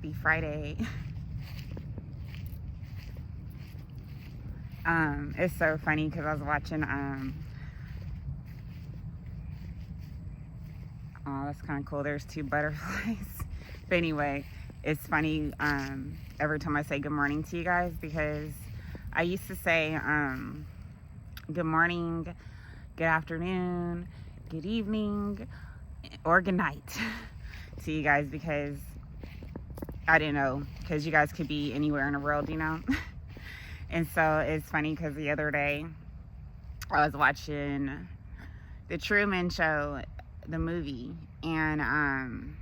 Happy Friday. It's so funny because I was watching oh, that's kind of cool, there's two butterflies. But anyway, it's funny every time I say good morning to you guys, because I used to say good morning, good afternoon, good evening, or good night to you guys, because I didn't know, because you guys could be anywhere in the world, you know. And so it's funny because the other day I was watching The Truman Show, the movie, and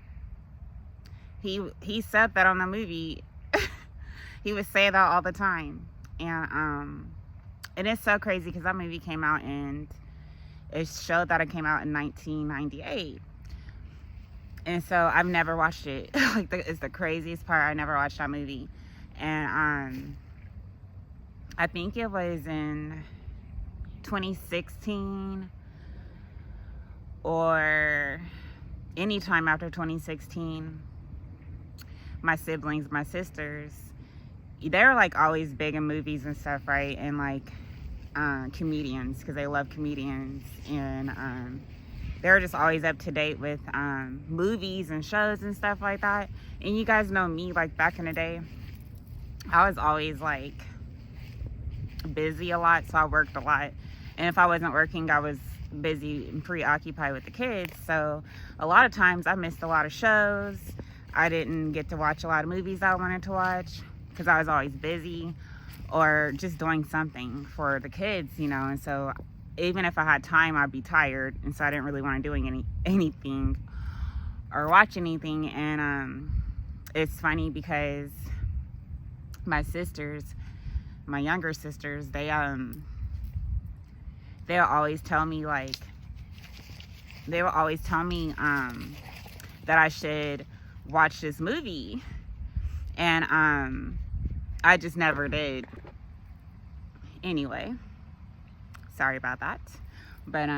he said that on the movie. He would say that all the time, and it's so crazy because that movie came out, and it showed that it came out in 1998. And so I've never watched it. Like, it's the craziest part. I never watched that movie. And I think it was in 2016 or anytime after 2016. My siblings, my sisters, they're like always big in movies and stuff, right? And like comedians, because they love comedians. And they're just always up to date with movies and shows and stuff like that. And you guys know me, like back in the day, I was always like busy a lot, so I worked a lot. And if I wasn't working, I was busy and preoccupied with the kids. So a lot of times I missed a lot of shows. I didn't get to watch a lot of movies I wanted to watch because I was always busy or just doing something for the kids, you know. And so even if I had time, I'd be tired, and so I didn't really want to do anything or watch anything. And it's funny because my sisters, my younger sisters, they'll always tell me that I should watch this movie, and I just never did. Anyway, sorry about that. But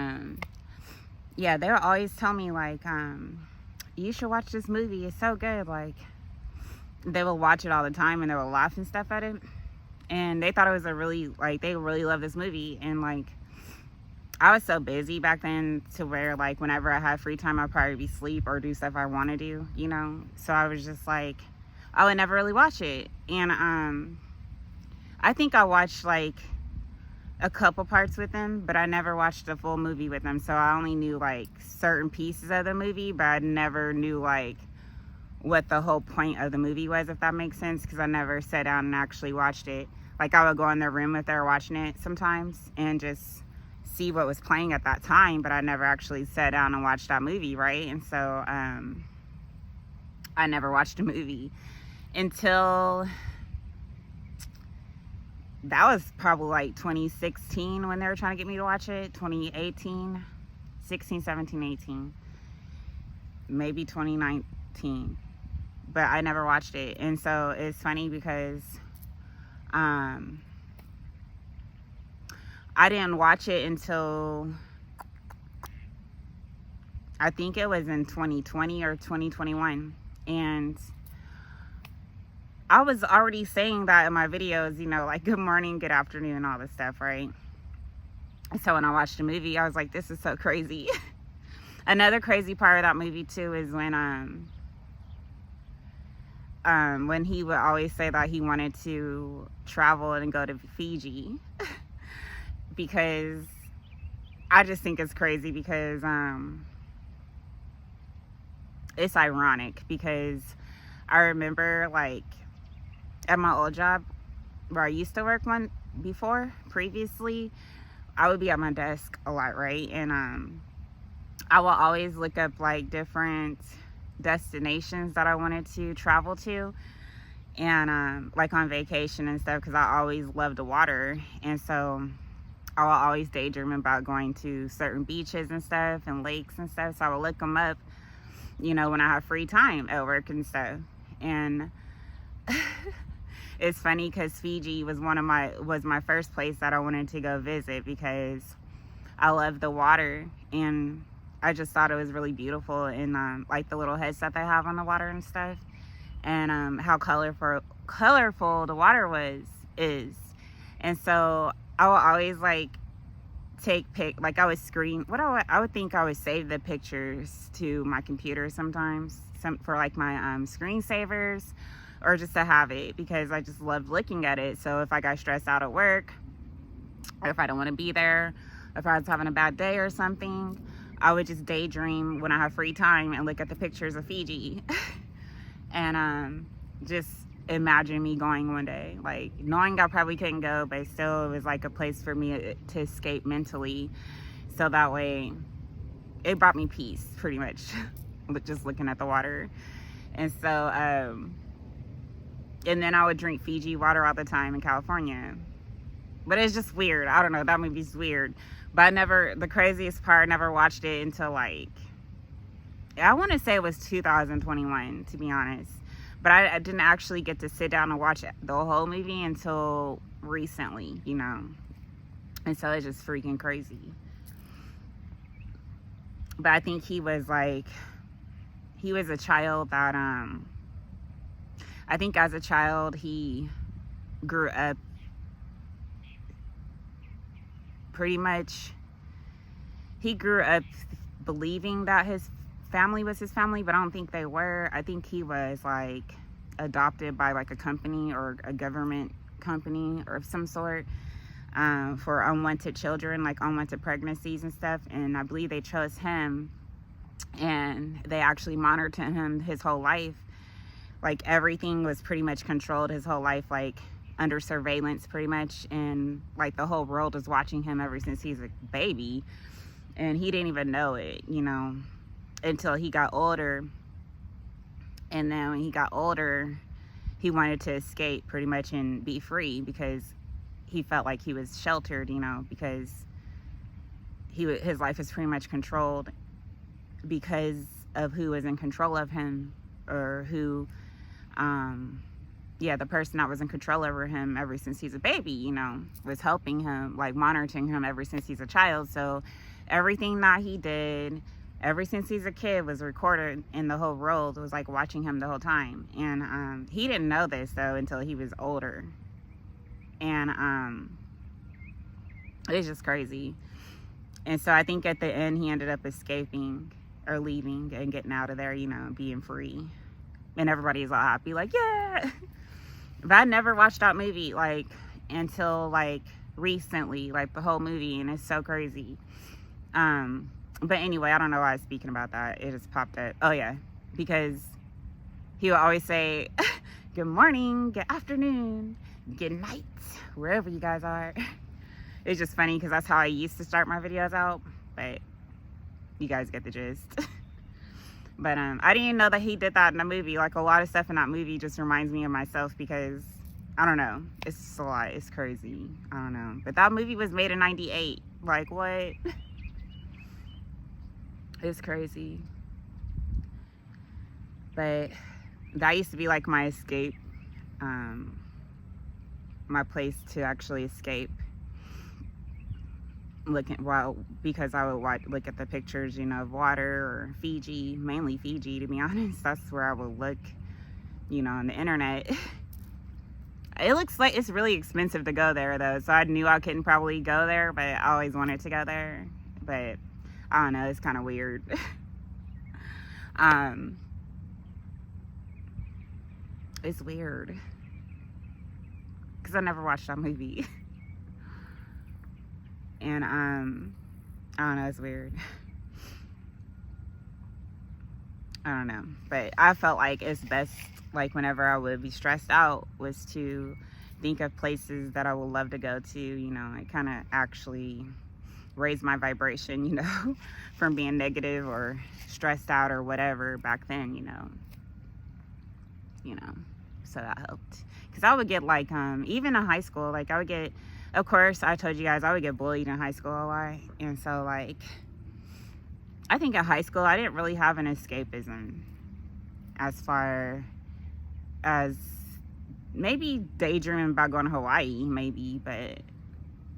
yeah, they'll always tell me like you should watch this movie, it's so good. Like, they will watch it all the time and they will laugh and stuff at it. And they thought it was they really love this movie. And like, I was so busy back then to where like whenever I had free time, I'd probably be asleep or do stuff I want to do, you know. So I was just like, I would never really watch it. And I think I watched like a couple parts with them, but I never watched the full movie with them. So I only knew like certain pieces of the movie, but I never knew like what the whole point of the movie was, if that makes sense, because I never sat down and actually watched it. Like, I would go in their room if they were watching it sometimes and just see what was playing at that time, but I never actually sat down and watched that movie, right? And so I never watched a movie until that was probably like 2016 when they were trying to get me to watch it. 2018, 16, 17, 18, maybe 2019, but I never watched it. And so it's funny because I didn't watch it until I think it was in 2020 or 2021. And I was already saying that in my videos, you know, like good morning, good afternoon, all this stuff, right? So when I watched the movie, I was like, this is so crazy. Another crazy part of that movie too is when he would always say that he wanted to travel and go to Fiji. Because I just think it's crazy because it's ironic, because I remember like at my old job where I used to work previously, I would be at my desk a lot, right? And I will always look up like different destinations that I wanted to travel to, and like on vacation and stuff, because I always loved the water. And so I will always daydream about going to certain beaches and stuff and lakes and stuff. So I will look them up, you know, when I have free time at work and stuff. And it's funny because Fiji was my first place that I wanted to go visit, because I love the water, and I just thought it was really beautiful, and like the little heads that they have on the water and stuff. and how colorful the water is. And so I will always like like I would screen what I would think I would save the pictures to my computer sometimes, for like my screensavers, or just to have it because I just loved looking at it. So if I got stressed out at work, or if I don't want to be there, if I was having a bad day or something, I would just daydream when I have free time and look at the pictures of Fiji and just imagine me going one day, like knowing I probably couldn't go, but still it was like a place for me to escape mentally. So that way it brought me peace pretty much just looking at the water. And so and then I would drink Fiji water all the time in California. But it's just weird. I don't know, that movie's weird. But the craziest part, I never watched it until like, I want to say it was 2021, to be honest. But I didn't actually get to sit down and watch the whole movie until recently, you know. And so it's just freaking crazy. But I think he was a child that, I think as a child, he grew up believing that his family was his family, but I don't think they were. I think he was like adopted by like a company or a government company or of some sort, for unwanted children, like unwanted pregnancies and stuff. And I believe they chose him, and they actually monitored him his whole life. Like everything was pretty much controlled his whole life, like under surveillance pretty much. And like the whole world was watching him ever since he's a baby, and he didn't even know it, you know, until he got older. And then when he got older, he wanted to escape pretty much and be free, because he felt like he was sheltered, you know, because his life is pretty much controlled because of who was in control of him, or who the person that was in control over him ever since he's a baby, you know, was helping him, like monitoring him ever since he's a child. So everything that he did ever since he's a kid was recorded, in the whole world was like watching him the whole time. And he didn't know this though until he was older. And it's just crazy. And so I think at the end he ended up escaping or leaving and getting out of there, you know, being free. And everybody's all happy, like, yeah. But I never watched that movie like until like recently, like the whole movie, and it's so crazy. But anyway, I don't know why I was speaking about that. It just popped up. Oh yeah, because he would always say good morning, good afternoon, good night, wherever you guys are. It's just funny because that's how I used to start my videos out, but you guys get the gist. But I didn't know that he did that in the movie. Like a lot of stuff in that movie just reminds me of myself, because I don't know, it's just a lot. It's crazy. I don't know. But that movie was made in '98. Like what? It's crazy. But that used to be like my escape, my place to actually escape. Because I would look at the pictures, you know, of water or Fiji, mainly Fiji, to be honest. That's where I would look, you know, on the internet. It looks like it's really expensive to go there though, so I knew I couldn't probably go there, but I always wanted to go there. But I don't know, it's kind of weird. It's weird because I never watched that movie. And I don't know, it's weird. I don't know, but I felt like it's best, like whenever I would be stressed out, was to think of places that I would love to go to, you know. It kind of actually raised my vibration, you know, from being negative or stressed out or whatever back then, you know, so that helped. Because I would get like even in high school, like I would get, of course, I told you guys I would get bullied in high school a lot. And so like, I think in high school I didn't really have an escapism, as far as maybe daydreaming about going to Hawaii, maybe, but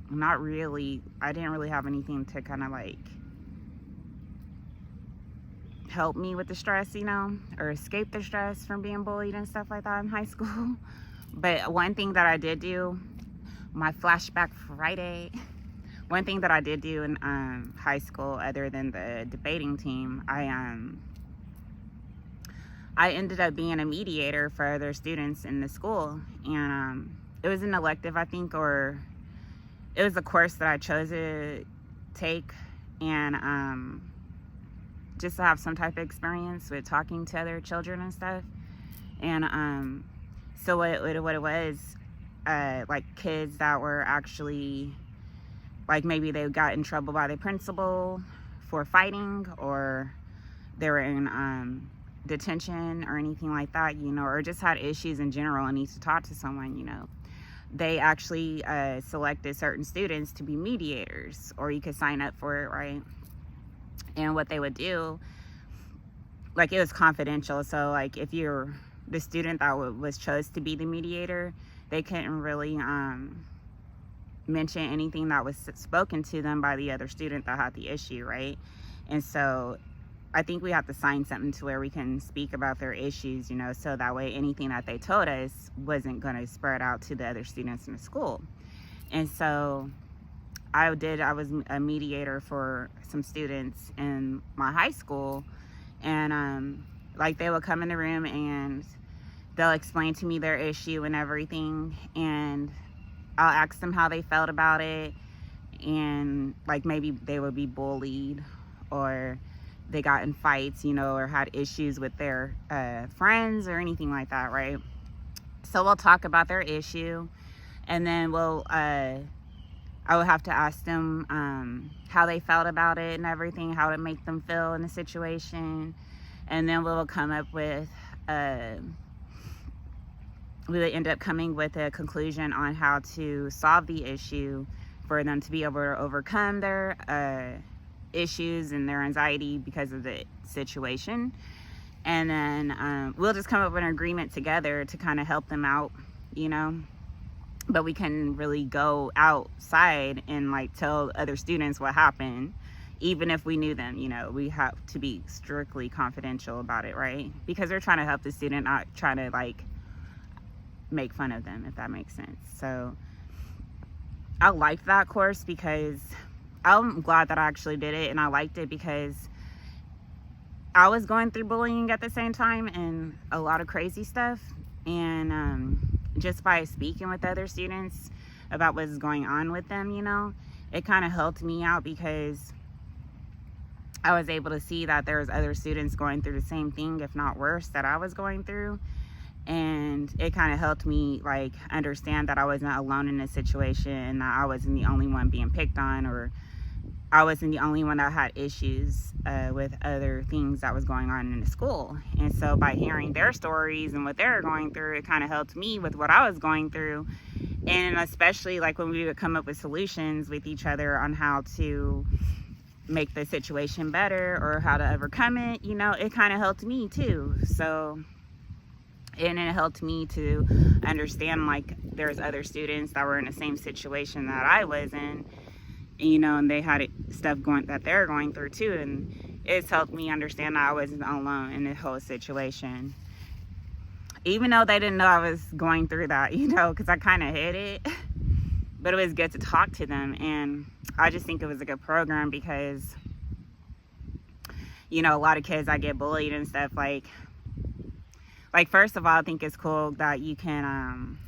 not really. I didn't really have anything to kind of like help me with the stress, or escape the stress from being bullied and stuff like that in high school. But one thing that I did do, my flashback Friday, one thing that I did do in high school, other than the debating team, I ended up being a mediator for other students in the school. And it was an elective, I think, or it was a course that I chose to take, and just to have some type of experience with talking to other children and stuff. And so what it was, like kids that were actually, like maybe they got in trouble by the principal for fighting, or they were in detention or anything like that, or just had issues in general and needs to talk to someone, they actually selected certain students to be mediators, or you could sign up for it, right? And what they would do, like, it was confidential, so like if you're the student that was chose to be the mediator, they couldn't really mention anything that was spoken to them by the other student that had the issue, right? And so I think we have to sign something to where we can speak about their issues, so that way anything that they told us wasn't going to spread out to the other students in the school. And so I was a mediator for some students in my high school, and like they would come in the room and they'll explain to me their issue and everything, and I'll ask them how they felt about it, and like maybe they would be bullied, or they got in fights, or had issues with their friends or anything like that, right? So we'll talk about their issue, and then I would have to ask them how they felt about it and everything, how to make them feel in the situation, and then we'll come up with we would end up coming with a conclusion on how to solve the issue for them to be able to overcome their issues and their anxiety because of the situation. And then we'll just come up with an agreement together to kind of help them out, but we can really go outside and like tell other students what happened, even if we knew them. We have to be strictly confidential about it, right? Because we're trying to help the student, not trying to like make fun of them, if that makes sense. So I liked that course because I'm glad that I actually did it, and I liked it because I was going through bullying at the same time and a lot of crazy stuff, and just by speaking with other students about what's going on with them, it kind of helped me out, because I was able to see that there was other students going through the same thing, if not worse, that I was going through. And it kind of helped me like understand that I wasn't alone in this situation, and that I wasn't the only one being picked on, or I wasn't the only one that had issues with other things that was going on in the school. And so by hearing their stories and what they were going through, it kind of helped me with what I was going through. And especially like when we would come up with solutions with each other on how to make the situation better or how to overcome it, it kind of helped me too. So, and it helped me to understand like there's other students that were in the same situation that I was in, and they had stuff that they're going through too, and it's helped me understand that I wasn't alone in the whole situation, even though they didn't know I was going through that, because I kind of hid it. But it was good to talk to them, and I just think it was a good program because a lot of kids that get bullied and stuff, like first of all, I think it's cool that you can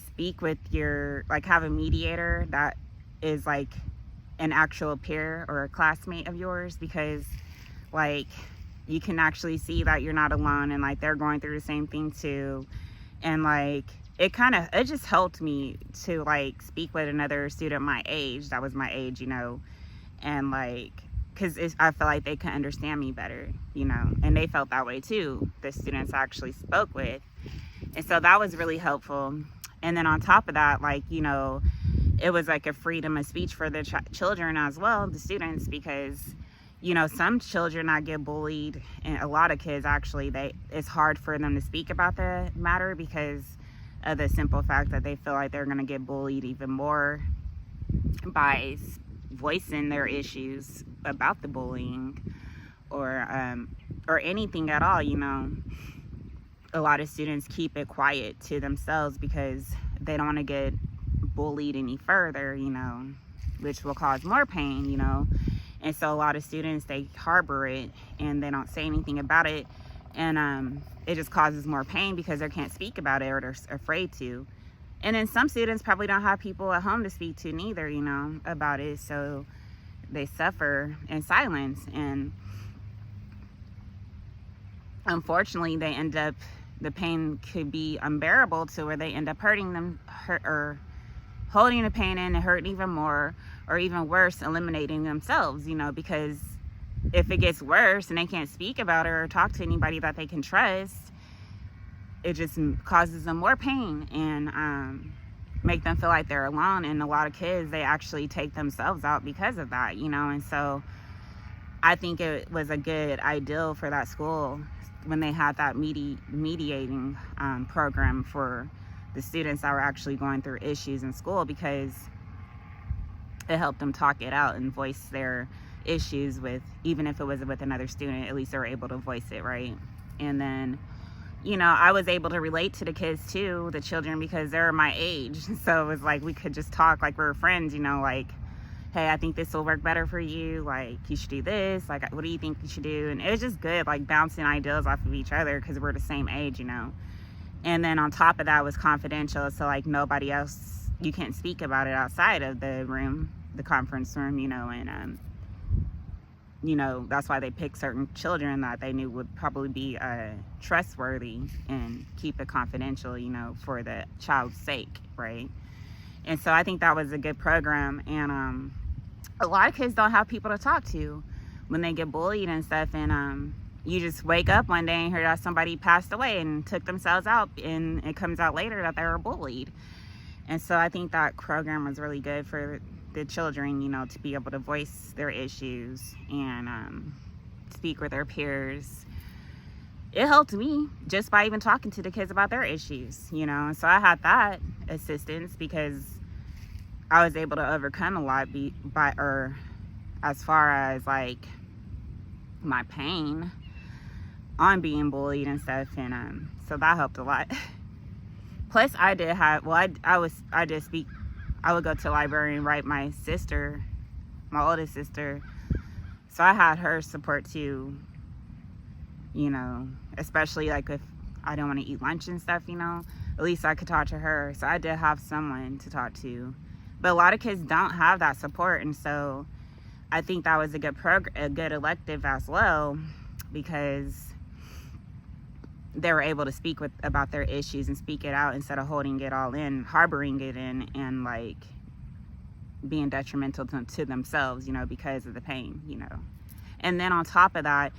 speak with have a mediator that is like an actual peer or a classmate of yours, because like you can actually see that you're not alone, and like they're going through the same thing too. And like it just helped me to like speak with another student my age, that was my age, and like, because I felt like they could understand me better, and they felt that way too, the students I actually spoke with. And so that was really helpful. And then on top of that, like, it was like a freedom of speech for the children as well, the students, because, some children that get bullied, and a lot of kids actually, it's hard for them to speak about the matter because of the simple fact that they feel like they're going to get bullied even more by voicing their issues about the bullying, or anything at all, you know. A lot of students keep it quiet to themselves because they don't want to get bullied any further, you know, which will cause more pain, you know. And so a lot of students, they harbor it and they don't say anything about it, and it just causes more pain because they can't speak about it or they're afraid to. And then some students probably don't have people at home to speak to neither, you know, about it, so they suffer in silence, and unfortunately they end up, the pain could be unbearable to where they end up or holding the pain in and hurting even more, or even worse, eliminating themselves, you know, because if it gets worse and they can't speak about it or talk to anybody that they can trust, it just causes them more pain and make them feel like they're alone. And a lot of kids, they actually take themselves out because of that, you know. And so I think it was a good ideal for that school when they had that mediating program for the students that were actually going through issues in school, because it helped them talk it out and voice their issues with, even if it was with another student, at least they were able to voice it, right? And then, you know, I was able to relate to the kids too, the children, because they're my age. So it was like we could just talk like we were friends, you know, like, hey, I think this will work better for you, like you should do this, like what do you think you should do? And it was just good, like bouncing ideas off of each other because we're the same age, you know. And then on top of that was confidential, so like nobody else, you can't speak about it outside of the room, the conference room, you know. And you know, that's why they picked certain children that they knew would probably be trustworthy and keep it confidential, you know, for the child's sake, right? And so I think that was a good program. And a lot of kids don't have people to talk to when they get bullied and stuff. And you just wake up one day and hear that somebody passed away and took themselves out, and it comes out later that they were bullied. And so I think that program was really good for the children, you know, to be able to voice their issues and speak with their peers. It helped me just by even talking to the kids about their issues, you know. So I had that assistance because I was able to overcome a lot as far as like my pain on being bullied and stuff. And so that helped a lot. Plus I did have, well, I did speak. I would go to the library and write my sister, my oldest sister. So I had her support too, you know, especially like if I don't want to eat lunch and stuff, you know, at least I could talk to her. So I did have someone to talk to. But a lot of kids don't have that support. And so I think that was a good elective as well, because they were able to speak about their issues and speak it out instead of holding it all in, harboring it in, and like being detrimental to themselves, you know, because of the pain, you know. And then on top of that,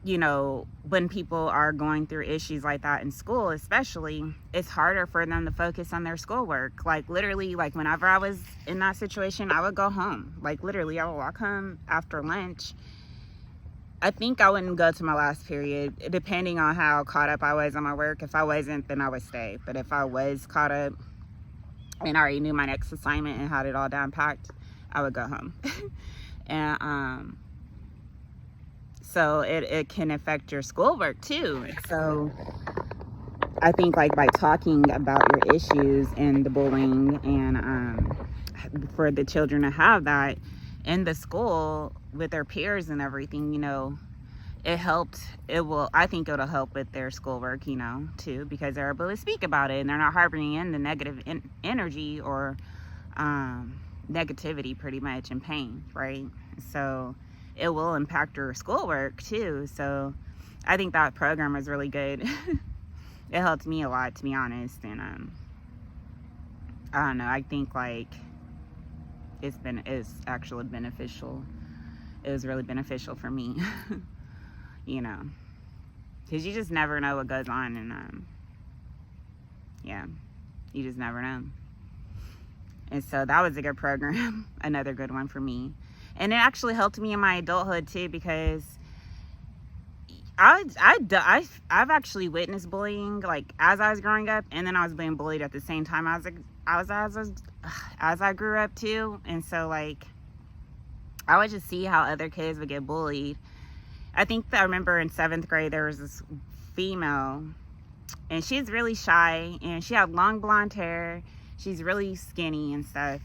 you know, when people are going through issues like that in school, especially, it's harder for them to focus on their schoolwork. Like literally, like whenever I was in that situation, I would go home. Like literally, I would walk home after lunch. I think I wouldn't go to my last period, depending on how caught up I was on my work. If I wasn't, then I would stay. But if I was caught up and I already knew my next assignment and had it all down packed, I would go home. And so it can affect your schoolwork too. So I think like by talking about your issues and the bullying, and for the children to have that in the school with their peers and everything, you know, I think it'll help with their schoolwork, you know, too, because they're able to speak about it and they're not harboring in the negative energy or negativity pretty much, and pain, right? So it will impact your schoolwork too. So I think that program was really good. It helped me a lot, to be honest. And I don't know, I think like it's actually beneficial. It was really beneficial for me. You know, because you just never know what goes on. And yeah, you just never know. And so that was a good program. Another good one for me. And it actually helped me in my adulthood too, because I've actually witnessed bullying, like as I was growing up, and then I was being bullied at the same time as I grew up too. And so like I would just see how other kids would get bullied, I think that I remember in 7th grade there was this female, and she's really shy, and she had long blonde hair. She's really skinny and stuff.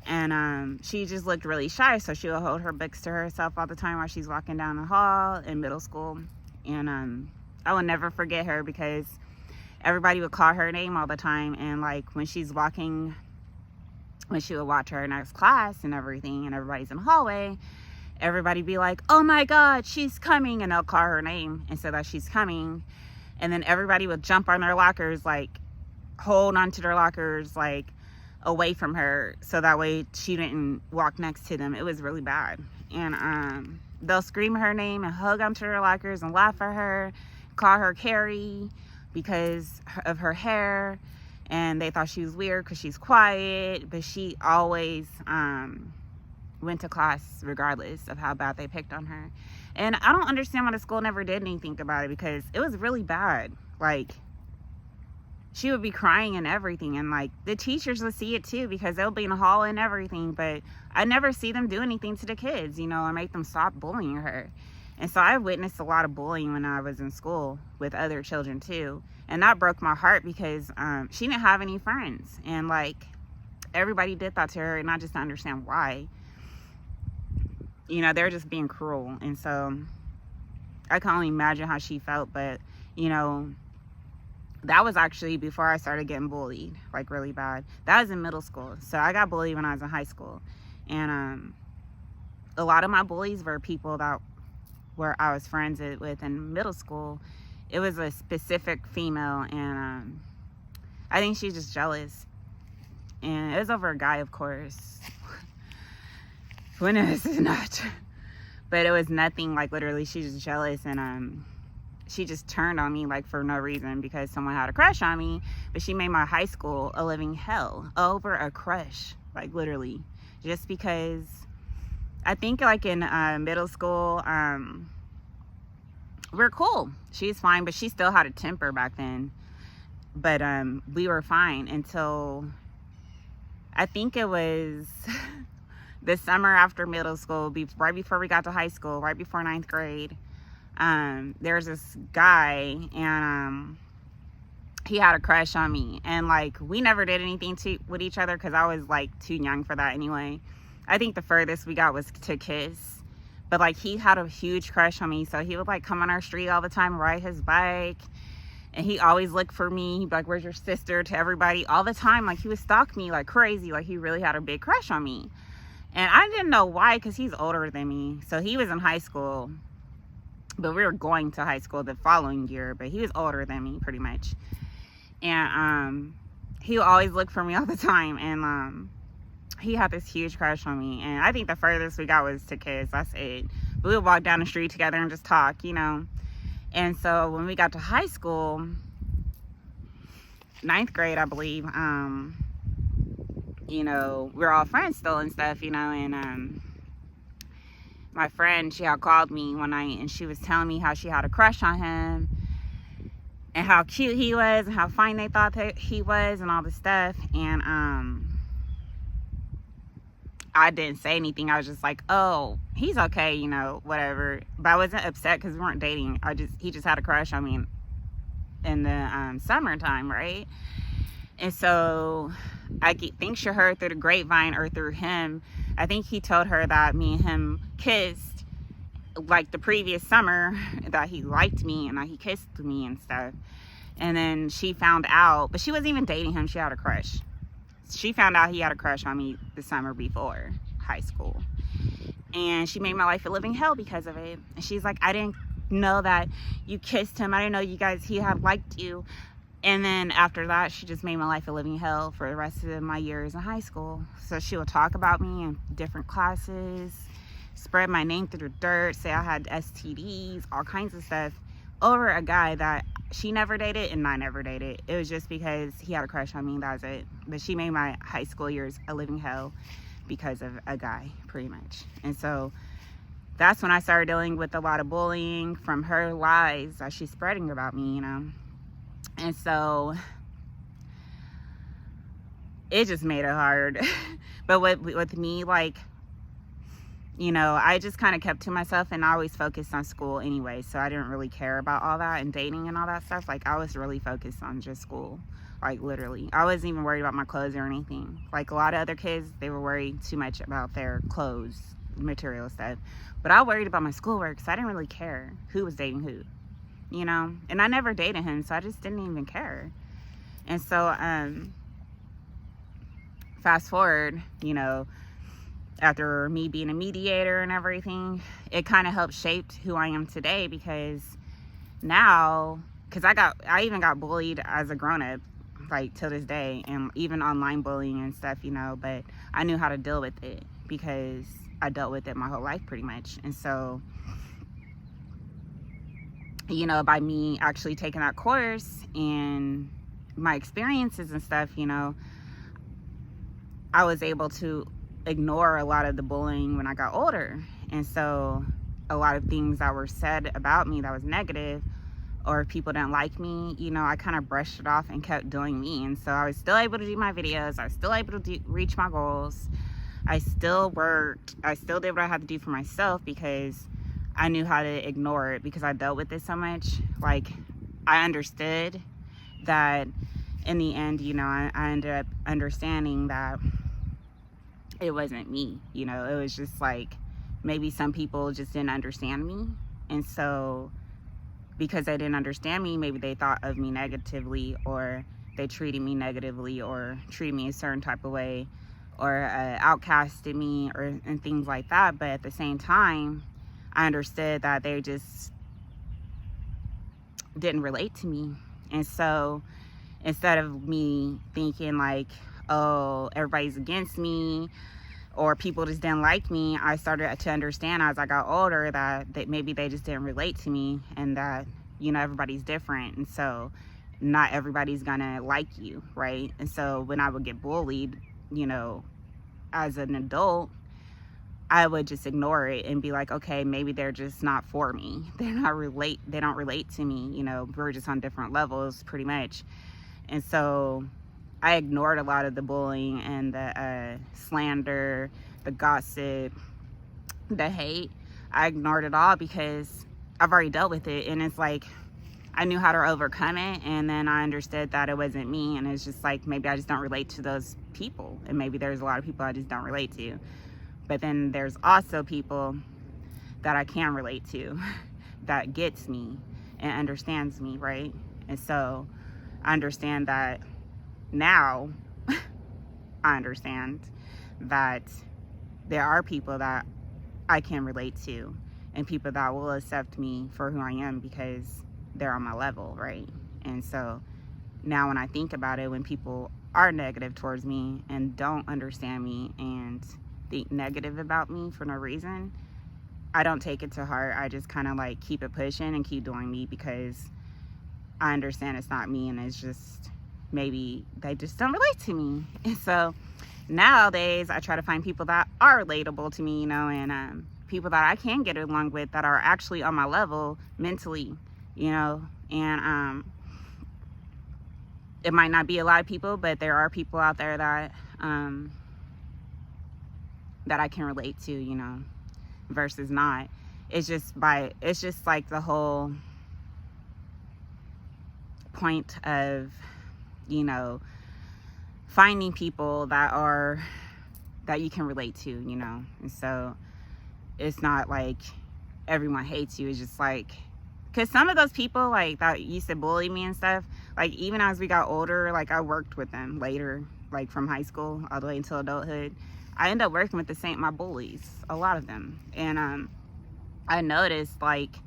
And she just looked really shy, so she would hold her books to herself all the time while she's walking down the hall in middle school. And I will never forget her because everybody would call her name all the time. And like when she's walking, when she would walk to her next class and everything, and everybody's in the hallway, everybody be like, oh my God, she's coming. And they'll call her name and say that she's coming. And then everybody would jump on their lockers, like hold onto their lockers, like away from her, so that way she didn't walk next to them. It was really bad. And they'll scream her name and hug onto their lockers and laugh at her, call her Carrie because of her hair, and they thought she was weird because she's quiet, but she always went to class regardless of how bad they picked on her. And I don't understand why the school never did anything about it, because it was really bad. Like, she would be crying and everything, and like the teachers would see it too, because they'll be in the hall and everything, but I never see them do anything to the kids, you know, or make them stop bullying her. And so I witnessed a lot of bullying when I was in school with other children too, and that broke my heart because she didn't have any friends, and like everybody did that to her, and I just don't understand why. You know, they're just being cruel. And so I can only imagine how she felt. But you know, that was actually before I started getting bullied, like really bad. That was in middle school. So I got bullied when I was in high school. And a lot of my bullies were people that I was friends with in middle school. It was a specific female, and I think she's just jealous. And it was over a guy, of course. When this is not. But it was nothing, like literally she's just jealous, and she just turned on me like for no reason because someone had a crush on me. But she made my high school a living hell over a crush, like literally, just because. I think like in middle school, we're cool. She's fine, but she still had a temper back then. But we were fine until I think it was the summer after middle school, right before we got to high school, right before 9th grade. There's this guy, and he had a crush on me, and like we never did anything with each other because I was like too young for that anyway. I think the furthest we got was to kiss, but like he had a huge crush on me, so he would like come on our street all the time, ride his bike, and he always looked for me. He'd be like, where's your sister, to everybody all the time. Like he would stalk me like crazy. Like he really had a big crush on me, and I didn't know why because he's older than me. So he was in high school, but we were going to high school the following year, but he was older than me pretty much. And he would always look for me all the time, and he had this huge crush on me, and I think the furthest we got was to kiss. That's it. But we would walk down the street together and just talk, you know. And so when we got to high school, 9th grade, I believe, you know, we're all friends still and stuff, you know. And my friend, she had called me one night, and she was telling me how she had a crush on him, and how cute he was, and how fine they thought that he was, and all this stuff. And I didn't say anything. I was just like, oh, he's okay, you know, whatever. But I wasn't upset because we weren't dating. He just had a crush on me in the summertime, right? And so I think she heard through the grapevine, or through him, I think he told her that me and him kissed like the previous summer, that he liked me and that he kissed me and stuff. And then she found out, but she wasn't even dating him. She had a crush. She found out he had a crush on me the summer before high school, and she made my life a living hell because of it. And she's like, I didn't know that you kissed him. I didn't know he had liked you. And then after that, she just made my life a living hell for the rest of my years in high school. So she would talk about me in different classes, spread my name through the dirt, say I had STDs, all kinds of stuff, over a guy that she never dated and I never dated. It was just because he had a crush on me, that was it. But she made my high school years a living hell because of a guy, pretty much. And so that's when I started dealing with a lot of bullying from her lies that she's spreading about me, you know. And so it just made it hard. But with me, like, you know, I just kind of kept to myself, and I always focused on school anyway. So I didn't really care about all that and dating and all that stuff. Like, I was really focused on just school. Like, literally. I wasn't even worried about my clothes or anything. Like, a lot of other kids, they were worried too much about their clothes, material stuff. But I worried about my schoolwork, so I didn't really care who was dating who, you know? And I never dated him, so I just didn't even care. And so, fast forward, you know, after me being a mediator and everything, it kind of helped shape who I am today, because now, because I even got bullied as a grown-up, like, till this day, and even online bullying and stuff, you know, but I knew how to deal with it because I dealt with it my whole life pretty much. And so, you know, by me actually taking that course and my experiences and stuff, you know, I was able to ignore a lot of the bullying when I got older. And so a lot of things that were said about me that was negative, or if people didn't like me, you know, I kind of brushed it off and kept doing me. And so I was still able to do my videos. I was still able to reach my goals. I still worked. I still did what I had to do for myself because I knew how to ignore it, because I dealt with it so much. Like, I understood that in the end, you know, I ended up understanding that it wasn't me, you know. It was just like, maybe some people just didn't understand me. And so because they didn't understand me, maybe they thought of me negatively, or they treated me negatively, or treated me a certain type of way, or outcasted me, or and things like that. But at the same time, I understood that they just didn't relate to me. And so instead of me thinking like, oh, everybody's against me, or people just didn't like me, I started to understand as I got older that maybe they just didn't relate to me, and that, you know, everybody's different. And so not everybody's gonna like you, right? And so when I would get bullied, you know, as an adult, I would just ignore it and be like, okay, maybe they're just not for me. They don't relate to me, you know, we're just on different levels pretty much. And so I ignored a lot of the bullying and the slander, the gossip, the hate. I ignored it all because I've already dealt with it. And it's like, I knew how to overcome it. And then I understood that it wasn't me. And it's just like, maybe I just don't relate to those people. And maybe there's a lot of people I just don't relate to. But then there's also people that I can relate to that gets me and understands me, right? And so I understand that now. I understand that there are people that I can relate to, and people that will accept me for who I am because they're on my level, right? And so now when I think about it, when people are negative towards me and don't understand me and think negative about me for no reason, I don't take it to heart. I just kind of like keep it pushing and keep doing me, because I understand it's not me, and it's just maybe they just don't relate to me. And so nowadays I try to find people that are relatable to me, you know, and people that I can get along with, that are actually on my level mentally, you know. And it might not be a lot of people, but there are people out there that that I can relate to, you know, versus not. It's just like the whole point of, you know, finding people that you can relate to, you know. And so it's not like everyone hates you. It's just like, because some of those people like that used to bully me and stuff, like even as we got older, like I worked with them later, like from high school all the way until adulthood. I ended up working with my bullies, a lot of them. And I noticed like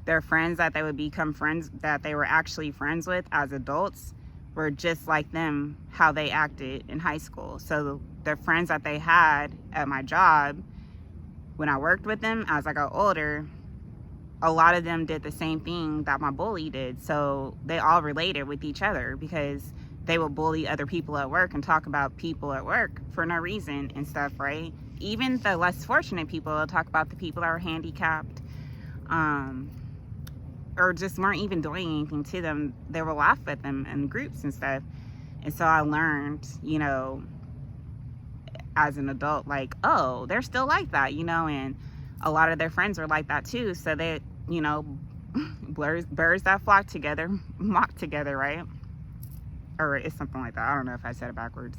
their friends that they would become friends, that they were actually friends with as adults, were just like them, how they acted in high school. So the friends that they had at my job, when I worked with them as I got older, a lot of them did the same thing that my bully did. So they all related with each other, because they would bully other people at work and talk about people at work for no reason and stuff, right? Even the less fortunate people will talk about the people that were handicapped, or just weren't even doing anything to them. They would laugh at them in groups and stuff. And so I learned, you know, as an adult, like, oh, they're still like that, you know, and a lot of their friends are like that too. So they, you know, birds that flock together, mock together, right? Or it's something like that. I don't know if I said it backwards.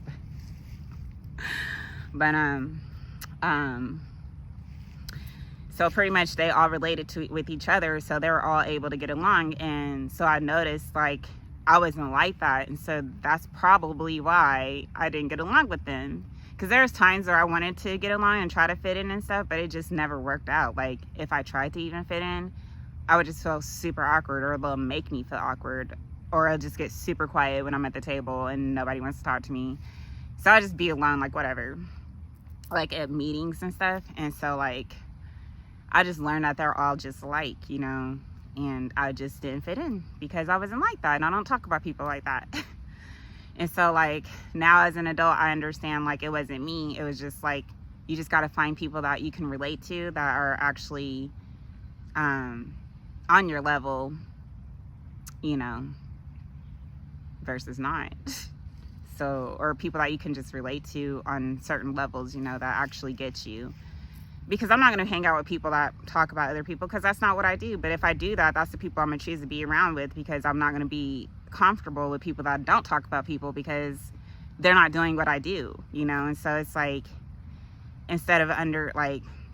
But, so pretty much they all related with each other. So they were all able to get along. And so I noticed, like, I wasn't like that. And so that's probably why I didn't get along with them. Because there's times where I wanted to get along and try to fit in and stuff, but it just never worked out. Like, if I tried to even fit in, I would just feel super awkward, or they'll make me feel awkward, or I'll just get super quiet when I'm at the table and nobody wants to talk to me. So I just be alone, like, whatever, like at meetings and stuff. And so, like, I just learned that they're all just like, you know, and I just didn't fit in because I wasn't like that, and I don't talk about people like that. And so, like, now as an adult, I understand, like, it wasn't me. It was just, like, you just got to find people that you can relate to, that are actually on your level, you know, versus not. So, or people that you can just relate to on certain levels, you know, that actually get you. Because I'm not going to hang out with people that talk about other people, because that's not what I do. But if I do that, that's the people I'm going to choose to be around with, because I'm not going to be comfortable with people that don't talk about people, because they're not doing what I do, you know. And so it's like, instead of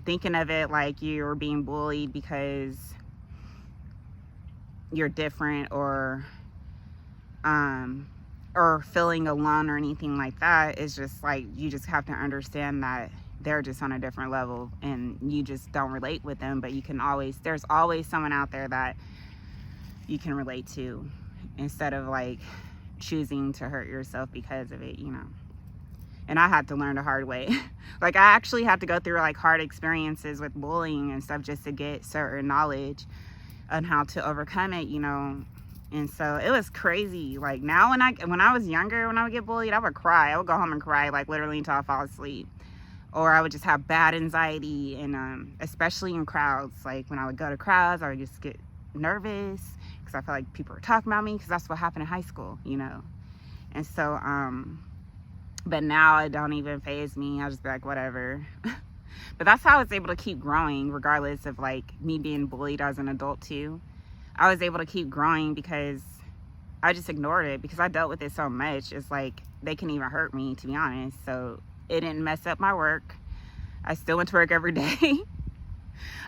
thinking of it like you're being bullied because you're different, or feeling alone or anything like that, it's just like, you just have to understand that they're just on a different level and you just don't relate with them. But there's always someone out there that you can relate to, instead of like choosing to hurt yourself because of it, you know. And I had to learn the hard way. Like, I actually had to go through like hard experiences with bullying and stuff just to get certain knowledge on how to overcome it, you know. And so it was crazy. Like, now when I was younger, when I would get bullied, I would cry. I would go home and cry, like, literally until I fall asleep. Or I would just have bad anxiety, and especially in crowds. Like, when I would go to crowds, I would just get nervous because I felt like people were talking about me, because that's what happened in high school, you know. And so, but now it don't even faze me. I'll just be like, whatever. But that's how I was able to keep growing, regardless of like me being bullied as an adult too. I was able to keep growing because I just ignored it, because I dealt with it so much. It's like, they can even hurt me, to be honest. So it didn't mess up my work. I still went to work every day.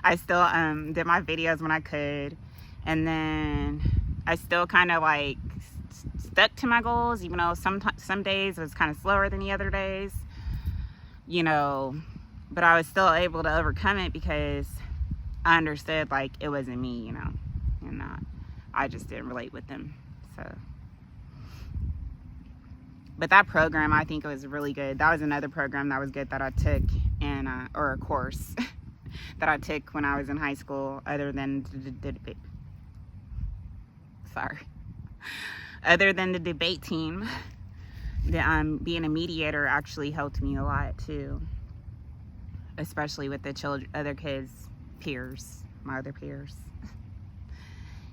I still did my videos when I could. And then I still kind of like stuck to my goals, even though some days it was kind of slower than the other days, you know. But I was still able to overcome it because I understood, like, it wasn't me, you know. And I just didn't relate with them. So, but that program, I think it was really good. That was another program that was good that I took, and or a course that I took when I was in high school, other than other than the debate team. Being a mediator actually helped me a lot too, especially with the other kids, my other peers.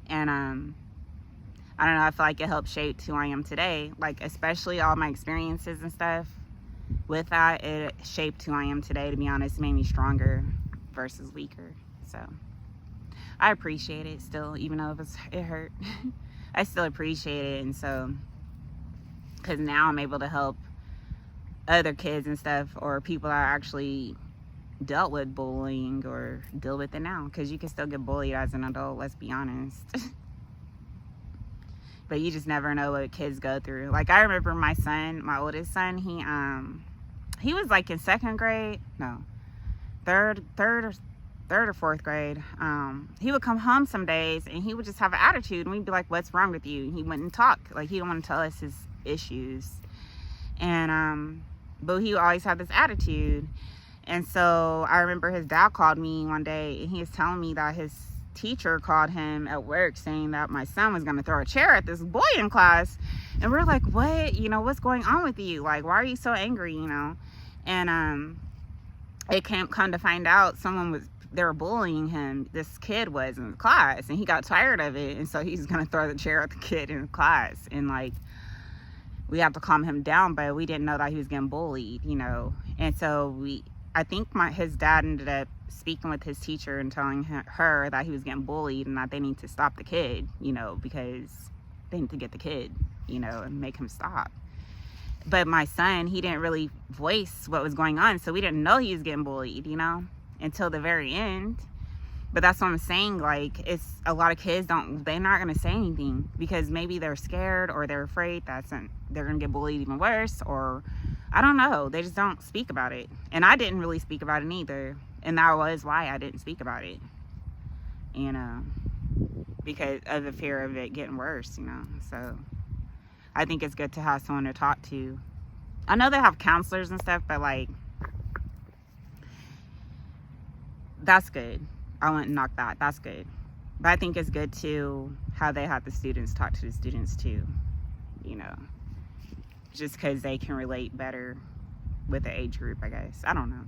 And I don't know, I feel like it helped shape who I am today. Like, especially all my experiences and stuff with that, it shaped who I am today, to be honest. It made me stronger versus weaker. So I appreciate it still, even though it hurt. I still appreciate it. And so, because now I'm able to help other kids and stuff, or people that actually dealt with bullying or deal with it now, because you can still get bullied as an adult, let's be honest. But you just never know what kids go through. Like, I remember my oldest son, he was like in third or fourth grade. He would come home some days and he would just have an attitude, and we'd be like, what's wrong with you? He wouldn't talk. Like, he didn't want to tell us his issues. And but he always had this attitude. And so I remember his dad called me one day, and he was telling me that his teacher called him at work saying that my son was going to throw a chair at this boy in class. And we're like, what? You know, what's going on with you? Like, why are you so angry, you know? And it come to find out they were bullying him. This kid was in the class, and he got tired of it. And so he's going to throw the chair at the kid in the class. And like, we have to calm him down, but we didn't know that he was getting bullied, you know. And so I think his dad ended up speaking with his teacher and telling her that he was getting bullied and that they need to stop the kid, you know, because they need to get the kid, you know, and make him stop. But my son, he didn't really voice what was going on, so we didn't know he was getting bullied, you know, until the very end. But that's what I'm saying, like, it's a lot of kids they're not going to say anything because maybe they're scared or they're afraid that they're going to get bullied even worse, or I don't know. They just don't speak about it. And I didn't really speak about it either. And that was why I didn't speak about it, you know, because of the fear of it getting worse, you know. So I think it's good to have someone to talk to. I know they have counselors and stuff, but like, that's good. I wouldn't knock that. That's good. But I think it's good too how they have the students talk to the students too, you know, just because they can relate better with the age group, I guess. I don't know.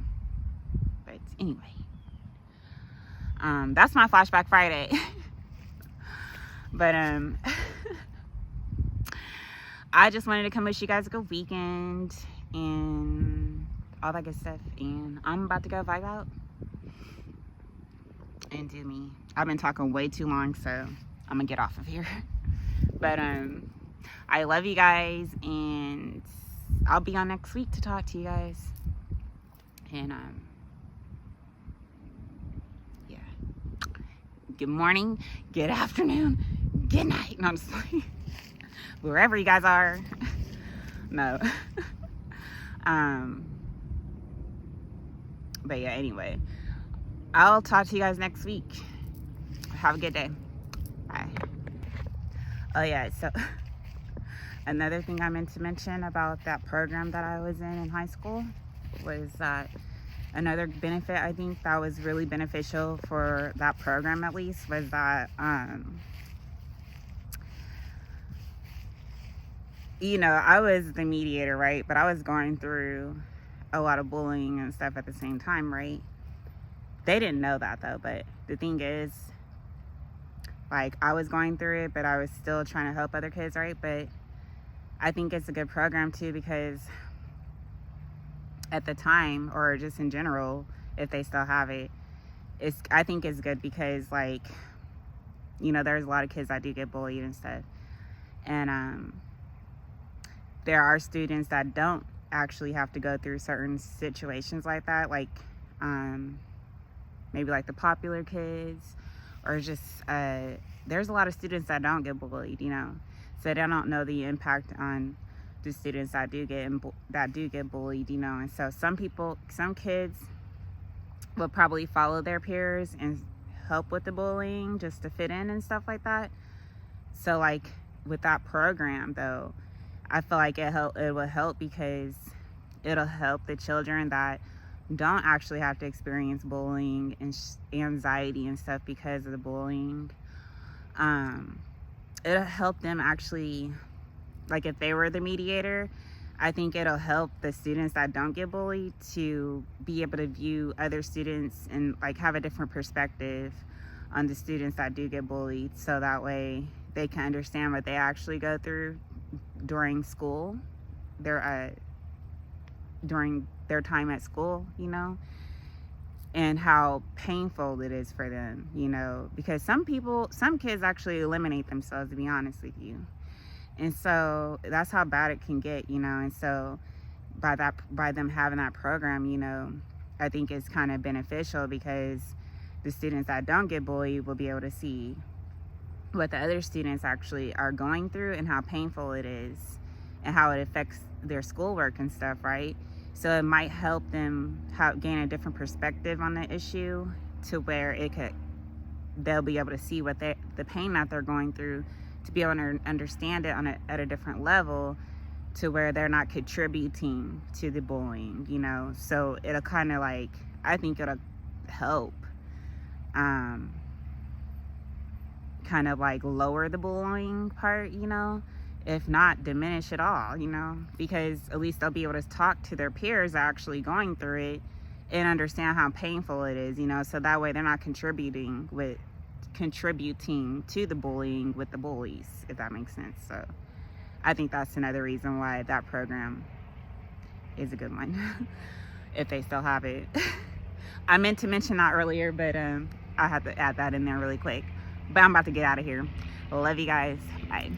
But anyway, that's my Flashback Friday. But I just wanted to come wish you guys a good weekend and all that good stuff. And I'm about to go vibe out and do me. I've been talking way too long, so I'm gonna get off of here. But I love you guys, and I'll be on next week to talk to you guys. And yeah, good morning, good afternoon, good night. No, I'm just like, wherever you guys are. No. But yeah, anyway, I'll talk to you guys next week. Have a good day. Bye. Oh yeah, so another thing I meant to mention about that program that I was in high school was that another benefit I think that was really beneficial for that program, at least, was that you know, I was the mediator, right? But I was going through a lot of bullying and stuff at the same time, right? They didn't know that though, but the thing is, like, I was going through it, but I was still trying to help other kids, right? But I think it's a good program too, because at the time, or just in general, if they still have it, I think it's good because, like, you know, there's a lot of kids that do get bullied and stuff. And there are students that don't actually have to go through certain situations like that, like maybe like the popular kids, or just there's a lot of students that don't get bullied, you know, so they don't know the impact on the students that do get bullied, you know. And so some kids will probably follow their peers and help with the bullying just to fit in and stuff like that. So like with that program though, I feel like it will help because it'll help the children that don't actually have to experience bullying and anxiety and stuff because of the bullying. It'll help them actually, like if they were the mediator, I think it'll help the students that don't get bullied to be able to view other students and like have a different perspective on the students that do get bullied, so that way they can understand what they actually go through during school, during their time at school, you know, and how painful it is for them, you know, because some kids actually eliminate themselves, to be honest with you. And so that's how bad it can get, you know. And so by them having that program, you know, I think it's kind of beneficial because the students that don't get bullied will be able to see what the other students actually are going through and how painful it is and how it affects their schoolwork and stuff, right? So it might help them gain a different perspective on the issue, to where they'll be able to see what the pain that they're going through, to be able to understand it at a different level, to where they're not contributing to the bullying, you know. So it'll kind of like, I think it'll help kind of like lower the bullying part, you know, if not diminish it all, you know, because at least they'll be able to talk to their peers actually going through it and understand how painful it is, you know, so that way they're not contributing to the bullying with the bullies, if that makes sense. So I think that's another reason why that program is a good one. If they still have it. I meant to mention that earlier, but I had to add that in there really quick. But I'm about to get out of here. Love you guys. Bye.